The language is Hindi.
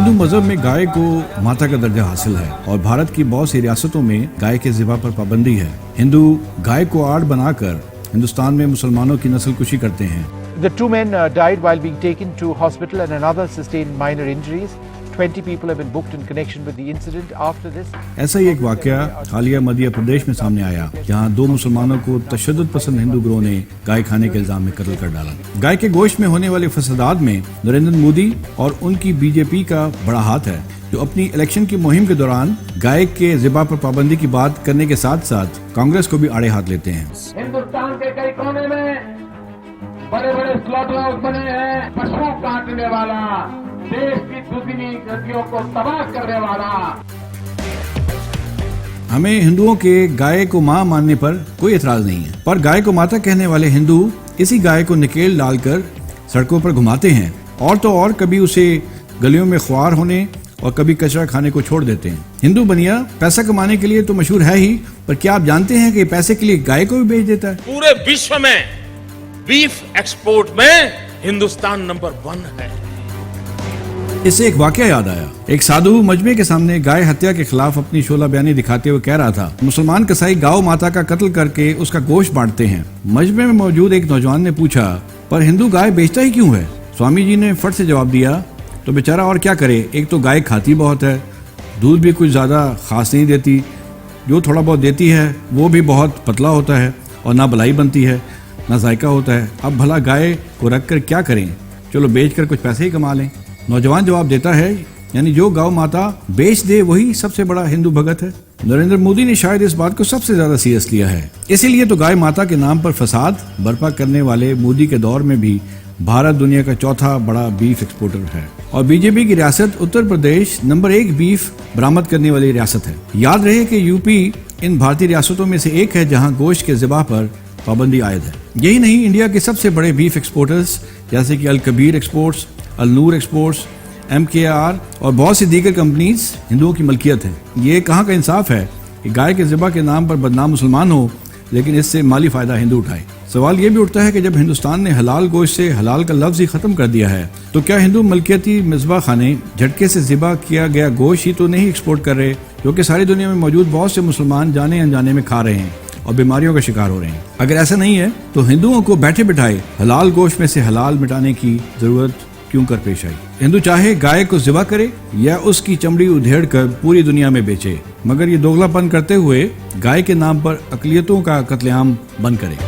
हिंदू मजहब में गाय को माता का दर्जा हासिल है और भारत की बहुत सी रियासतों में गाय के ज़िबा पर पाबंदी है। हिंदू गाय को आड़ बनाकर हिंदुस्तान में मुसलमानों की नस्लकुशी करते हैं। The two men died while being taken to hospital and another sustained minor injuries. 20 people have been booked in connection with the incident. After this, ऐसा ही एक वाकया हालिया मध्य प्रदेश में सामने आया, जहां 2 मुसलमानों को तशद्दुद पसंद हिंदू गिरोह ने गाय खाने के इल्जाम में कत्ल कर डाला। गाय के गोश्त में होने वाले फसादात में नरेंद्र मोदी और उनकी बीजेपी का बड़ा हाथ है, जो अपनी इलेक्शन की मुहिम के दौरान गाय के ज़िबा पर पाबंदी की बात करने के साथ साथ कांग्रेस को भी आड़े हाथ लेते हैं। हिंदुस्तान के कई कोने में बड़े बड़े स्लॉटर हाउस बने हैं। पशु काटने वाला, देश की दूसरी नदियों को तबाह करने वाला। हमें हिंदुओं के गाय को मां मानने पर कोई एतराज नहीं है, पर गाय को माता कहने वाले हिंदू इसी गाय को निकेल डालकर सड़कों पर घुमाते हैं और तो और कभी उसे गलियों में ख्वार होने और कभी कचरा खाने को छोड़ देते हैं। हिंदू बनिया पैसा कमाने के लिए तो मशहूर है ही, पर क्या आप जानते हैं कि पैसे के लिए गाय को भी बेच देता है? पूरे विश्व में बीफ एक्सपोर्ट में हिंदुस्तान नंबर 1 है। इससे एक वाकया याद आया। एक साधु मजमे के सामने गाय हत्या के खिलाफ अपनी शोला बयानी दिखाते हुए कह रहा था, मुसलमान कसाई गौ माता का कत्ल करके उसका गोश्त बांटते हैं। मजमे में मौजूद एक नौजवान ने पूछा, पर हिंदू गाय बेचता ही क्यों है? स्वामी जी ने फट से जवाब दिया, तो बेचारा और क्या करे, एक तो गाय खाती बहुत है, दूध भी कुछ ज्यादा खास नहीं देती, जो थोड़ा बहुत देती है वो भी बहुत पतला होता है और ना भलाई बनती है ना जायका होता है। अब भला गाय को रख कर क्या करें, चलो बेचकर कुछ पैसे ही कमा लें। नौजवान जवाब देता है, यानी जो गौ माता बेच दे वही सबसे बड़ा हिंदू भगत है। नरेंद्र मोदी ने शायद इस बात को सबसे ज्यादा सीरियस लिया है, इसीलिए तो गाय माता के नाम पर फसाद बर्पा करने वाले मोदी के दौर में भी भारत दुनिया का चौथा बड़ा बीफ एक्सपोर्टर है और बीजेपी की रियासत उत्तर प्रदेश नंबर 1 बीफ बरामद करने वाली रियासत है। याद रहे कि यूपी इन भारतीय रियासतों में से एक है जहां गोश्त के ज़िबा पर पाबंदी आयद है। यही नहीं, इंडिया के सबसे बड़े बीफ एक्सपोर्टर्स जैसे कि अल कबीर एक्सपोर्ट्स, अल नूर एक्सपोर्ट्स, MKR और बहुत सी दीगर कंपनीज हिंदुओं की मलकियत है। ये कहाँ का इंसाफ है कि गाय के ज़िबा के नाम पर बदनाम मुसलमान हो, लेकिन इससे माली फायदा हिंदू उठाए। सवाल ये भी उठता है कि जब हिंदुस्तान ने हलाल गोश्त से हलाल का लफ्ज ही खत्म कर दिया है, तो क्या हिंदू मलकियती मिसबा खाने झटके से ज़िबा किया गया गोश्त ही तो नहीं एक्सपोर्ट कर रहे, जो कि सारी दुनिया में मौजूद बहुत से मुसलमान जाने अनजाने में खा रहे हैं और बीमारियों का शिकार हो रहे हैं? अगर ऐसा नहीं है तो हिंदुओं को बैठे बिठाए हलाल गोश्त में से हलाल मिटाने की जरूरत क्यों कर पेश आई? हिंदू चाहे गाय को ज़िबा करे या उसकी चमड़ी उधेड़ कर पूरी दुनिया में बेचे, मगर ये दोगलापन करते हुए गाय के नाम पर अकलियतों का कत्लेआम बंद करे।